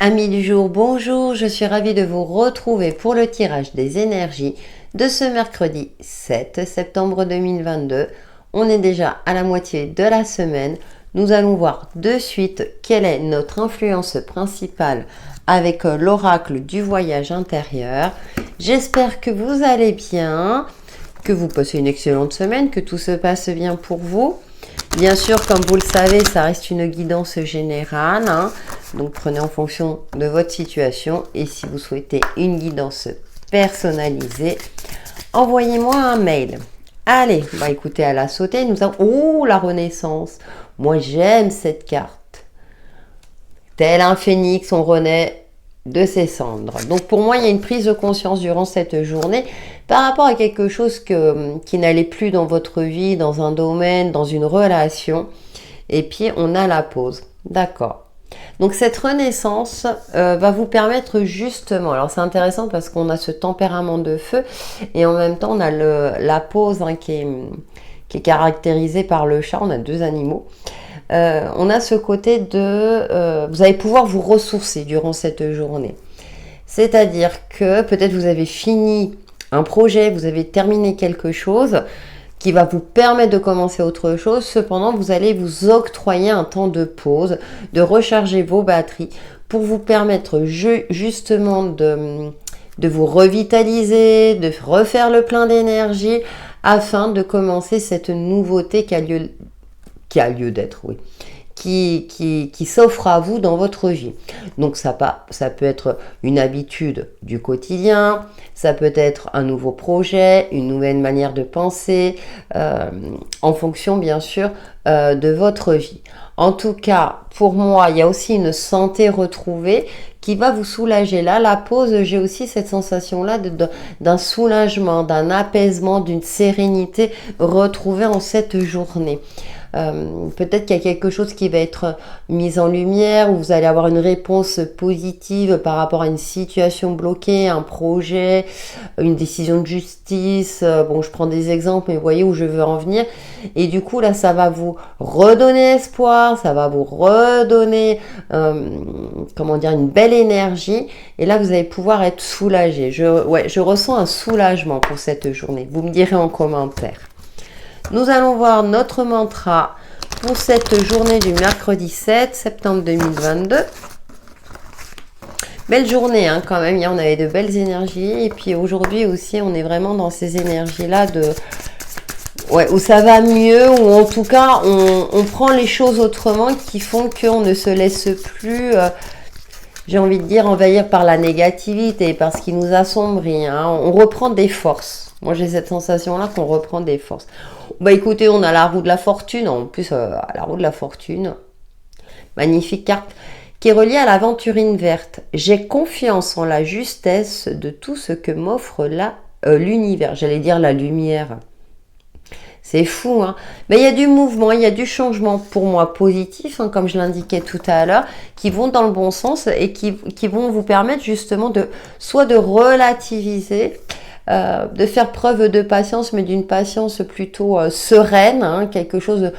Amis du jour, bonjour, je suis ravie de vous retrouver pour le tirage des énergies de ce mercredi 7 septembre 2022. On est déjà à la moitié de la semaine. Nous allons voir de suite quelle est notre influence principale avec l'oracle du voyage intérieur. J'espère que vous allez bien, que vous passez une excellente semaine, que tout se passe bien pour vous. Bien sûr, comme vous le savez, ça reste une guidance générale, hein. Donc prenez en fonction de votre situation. Et si vous souhaitez une guidance personnalisée, envoyez-moi un mail. Allez, bah écoutez, à la sautée, nous avons... Oh, la Renaissance. Moi, j'aime cette carte. Tel un phénix, on renaît de ses cendres. Donc pour moi, il y a une prise de conscience durant cette journée par rapport à quelque chose qui n'allait plus dans votre vie, dans un domaine, dans une relation. Et puis, on a la pause. D'accord. Donc cette renaissance va vous permettre justement, alors c'est intéressant parce qu'on a ce tempérament de feu et en même temps on a la pause qui est caractérisée par le chat, on a deux animaux. On a ce côté de, vous allez pouvoir vous ressourcer durant cette journée. C'est-à-dire que peut-être vous avez fini un projet, vous avez terminé quelque chose qui va vous permettre de commencer autre chose. Cependant, vous allez vous octroyer un temps de pause, de recharger vos batteries pour vous permettre justement de vous revitaliser, de refaire le plein d'énergie afin de commencer cette nouveauté qui a lieu d'être, oui. Qui s'offre à vous dans votre vie. Donc ça peut être une habitude du quotidien, ça peut être un nouveau projet, une nouvelle manière de penser, en fonction bien sûr de votre vie. En tout cas, pour moi, il y a aussi une santé retrouvée qui va vous soulager. Là, la pause, j'ai aussi cette sensation-là d'un soulagement, d'un apaisement, d'une sérénité retrouvée en cette journée. Peut-être qu'il y a quelque chose qui va être mis en lumière, où vous allez avoir une réponse positive par rapport à une situation bloquée, un projet, une décision de justice. Bon, je prends des exemples, mais vous voyez où je veux en venir. Et du coup, là, ça va vous redonner espoir, ça va vous redonner, une belle énergie. Et là, vous allez pouvoir être soulagé. Je ressens un soulagement pour cette journée. Vous me direz en commentaire. Nous allons voir notre mantra pour cette journée du mercredi 7 septembre 2022. Belle journée quand même, on avait de belles énergies. Et puis aujourd'hui aussi, on est vraiment dans ces énergies-là où ça va mieux, ou en tout cas, on prend les choses autrement qui font qu'on ne se laisse plus... j'ai envie de dire envahir par la négativité, par ce qui nous assombrit. On reprend des forces. Moi, j'ai cette sensation-là qu'on reprend des forces. Bah écoutez, on a la roue de la fortune. En plus, la roue de la fortune, magnifique carte, qui est reliée à l'aventurine verte. J'ai confiance en la justesse de tout ce que m'offre l'univers. J'allais dire la lumière. C'est fou, Mais il y a du mouvement, il y a du changement pour moi positif, comme je l'indiquais tout à l'heure, qui vont dans le bon sens et qui vont vous permettre justement soit de relativiser, de faire preuve de patience, mais d'une patience plutôt sereine, quelque chose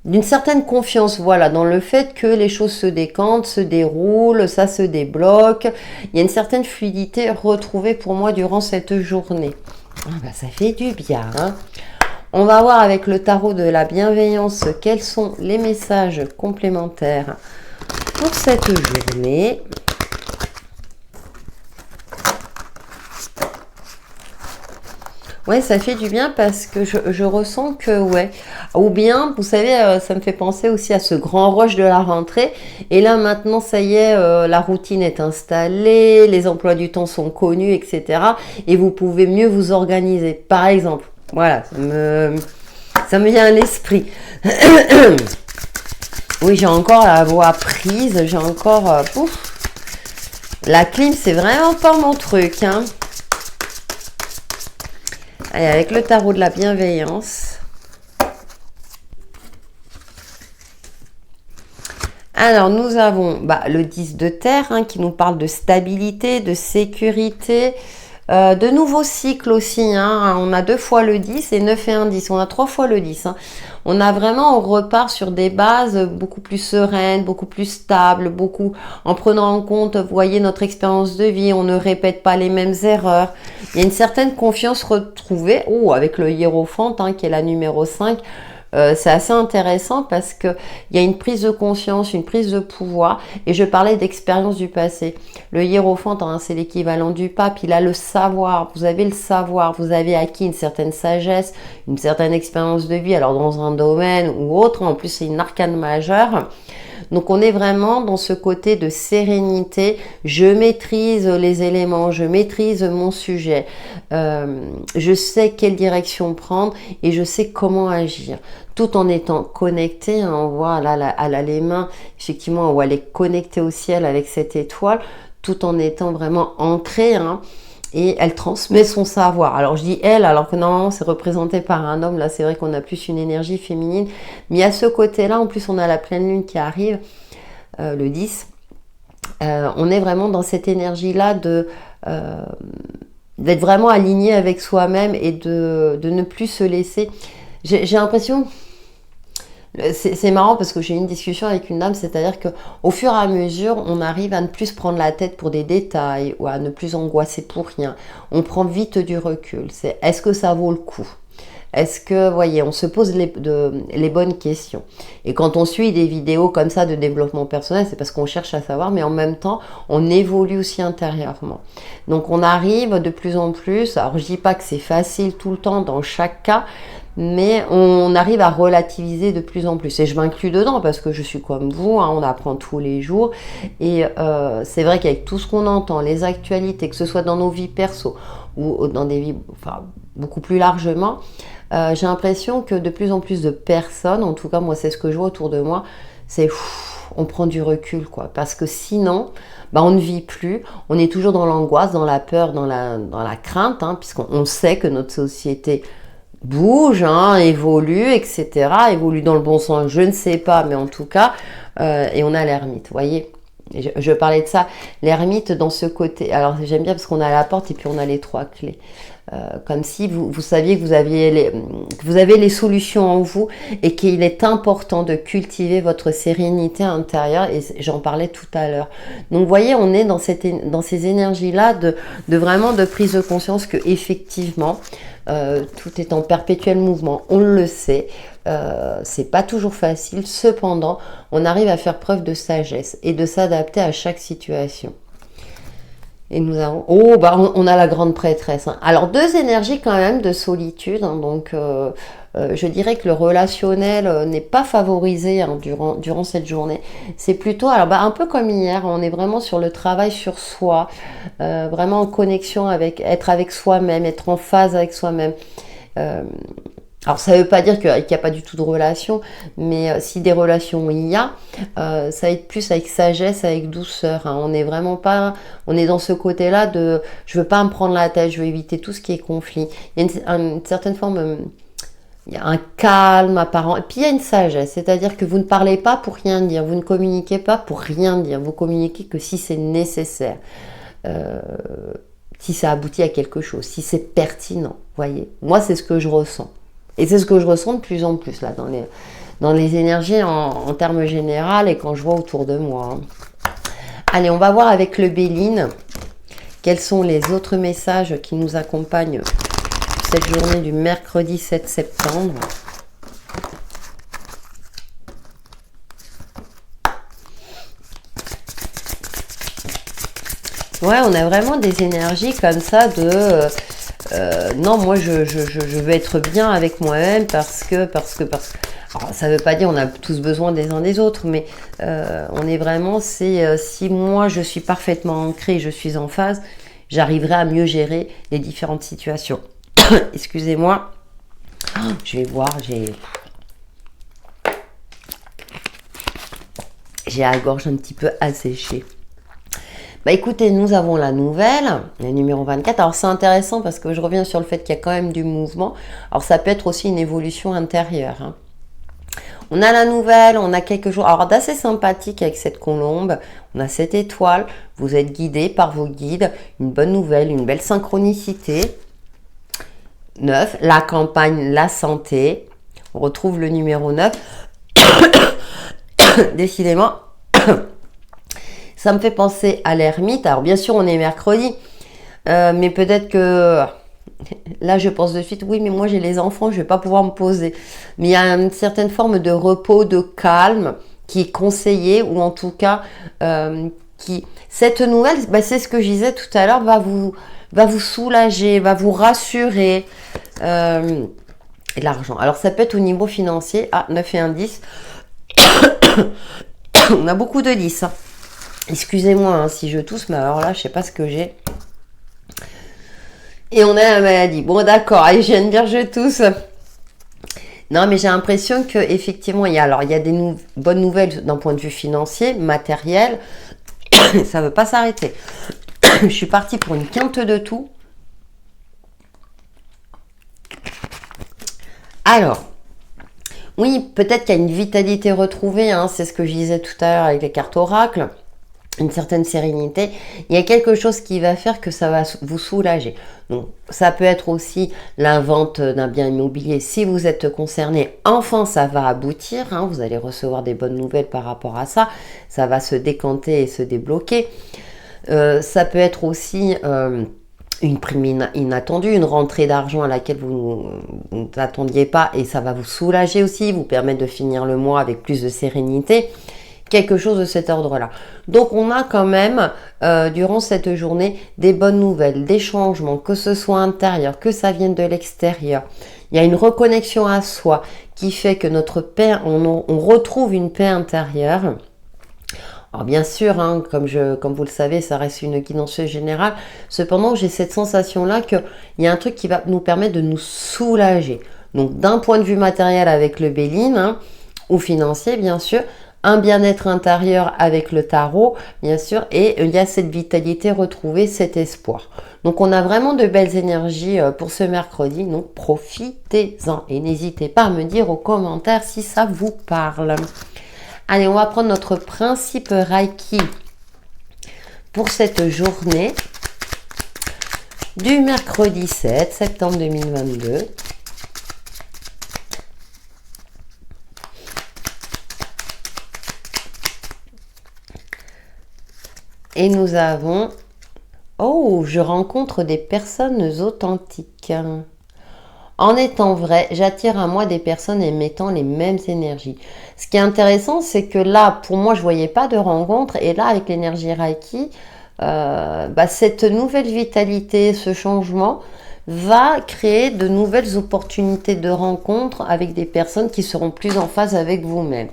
d'une certaine confiance, voilà, dans le fait que les choses se décantent, se déroulent, ça se débloque. Il y a une certaine fluidité retrouvée pour moi durant cette journée. Ça fait du bien, On va voir avec le tarot de la bienveillance quels sont les messages complémentaires pour cette journée. Ouais, ça fait du bien parce que je ressens que, ou bien, vous savez, ça me fait penser aussi à ce grand rush de la rentrée. Et là, maintenant, ça y est, la routine est installée, les emplois du temps sont connus, etc. Et vous pouvez mieux vous organiser. Par exemple, voilà, ça me vient à l'esprit. Oui, j'ai encore la voix prise, j'ai encore... La clim, c'est vraiment pas mon truc, Allez, avec le tarot de la bienveillance. Alors, nous avons le 10 de terre qui nous parle de stabilité, de sécurité, de nouveaux cycles aussi. On a 2 fois le 10 et 9 et 1 10. On a 3 fois le 10. On a vraiment, on repart sur des bases beaucoup plus sereines, beaucoup plus stables, beaucoup en prenant en compte, vous voyez, notre expérience de vie, on ne répète pas les mêmes erreurs. Il y a une certaine confiance retrouvée, avec le hiérophante, hein, qui est la numéro 5. C'est assez intéressant parce que il y a une prise de conscience, une prise de pouvoir, et je parlais d'expérience du passé. Le hiérophante, hein, c'est l'équivalent du pape, il a le savoir, vous avez le savoir, vous avez acquis une certaine sagesse, une certaine expérience de vie, alors dans un domaine ou autre, en plus c'est une arcane majeure. Donc on est vraiment dans ce côté de sérénité, je maîtrise les éléments, je maîtrise mon sujet, je sais quelle direction prendre et je sais comment agir, tout en étant connecté, hein, on voit là, elle a les mains, effectivement, où elle est connectée au ciel avec cette étoile, tout en étant vraiment ancrée, hein. Et elle transmet son savoir. Alors je dis elle, alors que normalement c'est représenté par un homme. Là c'est vrai qu'on a plus une énergie féminine. Mais à ce côté-là, en plus on a la pleine lune qui arrive, le 10. On est vraiment dans cette énergie-là d'être vraiment aligné avec soi-même et de ne plus se laisser. J'ai l'impression... C'est marrant parce que j'ai eu une discussion avec une dame, c'est-à-dire qu'au fur et à mesure, on arrive à ne plus se prendre la tête pour des détails ou à ne plus angoisser pour rien. On prend vite du recul. C'est est-ce que ça vaut le coup? Est-ce que, vous voyez, on se pose les bonnes questions. Et quand on suit des vidéos comme ça de développement personnel, c'est parce qu'on cherche à savoir, mais en même temps, on évolue aussi intérieurement. Donc on arrive de plus en plus, alors je dis pas que c'est facile tout le temps dans chaque cas, mais on arrive à relativiser de plus en plus. Et je m'inclus dedans parce que je suis comme vous, hein, on apprend tous les jours. Et c'est vrai qu'avec tout ce qu'on entend, les actualités, que ce soit dans nos vies perso ou dans des vies, enfin, beaucoup plus largement, j'ai l'impression que de plus en plus de personnes, en tout cas moi c'est ce que je vois autour de moi, c'est on prend du recul, quoi. Parce que sinon, on ne vit plus, on est toujours dans l'angoisse, dans la peur, dans la crainte, hein, puisqu'on sait que notre société bouge, hein, évolue, etc. Évolue dans le bon sens, je ne sais pas, mais en tout cas, et on a l'ermite, vous voyez. Je parlais de ça, l'ermite dans ce côté. Alors j'aime bien parce qu'on a la porte et puis on a les 3 clés. Comme si vous saviez que vous avez les solutions en vous et qu'il est important de cultiver votre sérénité intérieure, et j'en parlais tout à l'heure. Donc vous voyez, on est dans ces énergies-là de vraiment de prise de conscience que effectivement tout est en perpétuel mouvement, on le sait. C'est pas toujours facile, cependant on arrive à faire preuve de sagesse et de s'adapter à chaque situation. Et nous avons... on a la grande prêtresse, hein. Alors 2 énergies quand même de solitude, hein, donc je dirais que le relationnel n'est pas favorisé, hein, durant cette journée. C'est plutôt, alors un peu comme hier, on est vraiment sur le travail sur soi, vraiment en connexion être avec soi-même, être en phase avec soi-même. Alors ça ne veut pas dire qu'il n'y a pas du tout de relation, mais si des relations il y a, ça va être plus avec sagesse, avec douceur, hein. On est vraiment pas, on est dans ce côté-là de, je veux pas me prendre la tête, je veux éviter tout ce qui est conflit. Il y a une certaine forme, il y a un calme apparent, et puis il y a une sagesse, c'est-à-dire que vous ne parlez pas pour rien dire, vous ne communiquez pas pour rien dire, vous communiquez que si c'est nécessaire, si ça aboutit à quelque chose, si c'est pertinent, voyez. Moi c'est ce que je ressens. Et c'est ce que je ressens de plus en plus là dans les énergies en termes généraux et quand je vois autour de moi, hein. Allez, on va voir avec le Béline quels sont les autres messages qui nous accompagnent cette journée du mercredi 7 septembre. Ouais, on a vraiment des énergies comme ça de... non, moi je veux être bien avec moi-même parce que alors, ça ne veut pas dire on a tous besoin des uns des autres, mais on est vraiment, si moi je suis parfaitement ancrée, je suis en phase, j'arriverai à mieux gérer les différentes situations. Excusez-moi, je vais voir, j'ai la gorge un petit peu asséchée. Écoutez, nous avons la nouvelle, le numéro 24. Alors c'est intéressant parce que je reviens sur le fait qu'il y a quand même du mouvement. Alors ça peut être aussi une évolution intérieure, hein. On a la nouvelle, on a quelque chose d'assez sympathique avec cette colombe. On a cette étoile, vous êtes guidé par vos guides. Une bonne nouvelle, une belle synchronicité. 9, la campagne, la santé. On retrouve le numéro 9. Décidément, ça me fait penser à l'ermite. Alors bien sûr, on est mercredi, mais peut-être que là, je pense de suite, oui, mais moi j'ai les enfants, je vais pas pouvoir me poser. Mais il y a une certaine forme de repos, de calme qui est conseillé, ou en tout cas, cette nouvelle, bah, c'est ce que je disais tout à l'heure, va vous soulager, va vous rassurer. L'argent. Alors ça peut être au niveau financier. Ah, 9 et 1, 10. On a beaucoup de 10. Hein. Excusez-moi hein, si je tousse, mais alors là, je sais pas ce que j'ai. Et on a la maladie. Bon, d'accord. Allez, je viens de dire je tousse. Non, mais j'ai l'impression que effectivement, il y a des bonnes nouvelles d'un point de vue financier, matériel. Ça ne veut pas s'arrêter. Je suis partie pour une quinte de tout. Alors, oui, peut-être qu'il y a une vitalité retrouvée, hein, c'est ce que je disais tout à l'heure avec les cartes oracles, une certaine sérénité. Il y a quelque chose qui va faire que ça va vous soulager. Donc, ça peut être aussi la vente d'un bien immobilier si vous êtes concerné. Enfin, ça va aboutir, hein, vous allez recevoir des bonnes nouvelles par rapport à ça. Ça va se décanter et se débloquer. Ça peut être aussi... une prime inattendue, une rentrée d'argent à laquelle vous n'attendiez pas et ça va vous soulager aussi, vous permettre de finir le mois avec plus de sérénité, quelque chose de cet ordre-là. Donc on a quand même, durant cette journée, des bonnes nouvelles, des changements, que ce soit intérieur, que ça vienne de l'extérieur. Il y a une reconnexion à soi qui fait que notre paix, on retrouve une paix intérieure. Alors bien sûr, hein, comme vous le savez, ça reste une guidance générale. Cependant, j'ai cette sensation-là qu'il y a un truc qui va nous permettre de nous soulager. Donc d'un point de vue matériel avec le Béline, hein, ou financier bien sûr, un bien-être intérieur avec le tarot, bien sûr, et il y a cette vitalité retrouvée, cet espoir. Donc on a vraiment de belles énergies pour ce mercredi, donc profitez-en. Et n'hésitez pas à me dire aux commentaires si ça vous parle. Allez, on va prendre notre principe Reiki pour cette journée du mercredi 7 septembre 2022. Et nous avons... Oh, je rencontre des personnes authentiques. En étant vrai, j'attire à moi des personnes émettant les mêmes énergies. Ce qui est intéressant, c'est que là, pour moi, je ne voyais pas de rencontre. Et là, avec l'énergie Reiki, cette nouvelle vitalité, ce changement, va créer de nouvelles opportunités de rencontre avec des personnes qui seront plus en phase avec vous-même.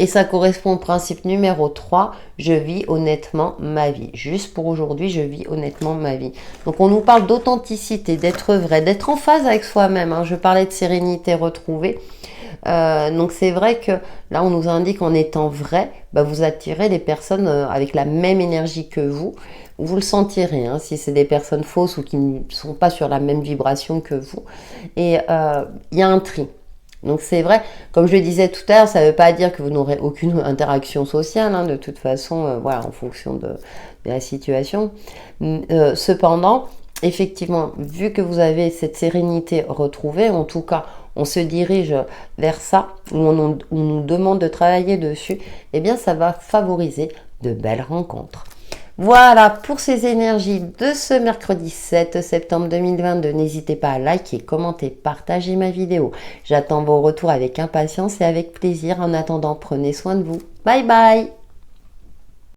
Et ça correspond au principe numéro 3, je vis honnêtement ma vie. Juste pour aujourd'hui, je vis honnêtement ma vie. Donc on nous parle d'authenticité, d'être vrai, d'être en phase avec soi-même. Hein. Je parlais de sérénité retrouvée. Donc c'est vrai que là on nous indique en étant vrai, vous attirez des personnes avec la même énergie que vous. Vous le sentirez, hein, si c'est des personnes fausses ou qui ne sont pas sur la même vibration que vous. Et il y a un tri. Donc c'est vrai, comme je le disais tout à l'heure, ça ne veut pas dire que vous n'aurez aucune interaction sociale, hein, de toute façon, voilà, en fonction de la situation. Cependant, effectivement, vu que vous avez cette sérénité retrouvée, en tout cas, on se dirige vers ça, où on nous demande de travailler dessus, eh bien ça va favoriser de belles rencontres. Voilà pour ces énergies de ce mercredi 7 septembre 2022. N'hésitez pas à liker, commenter, partager ma vidéo. J'attends vos retours avec impatience et avec plaisir. En attendant, prenez soin de vous. Bye bye!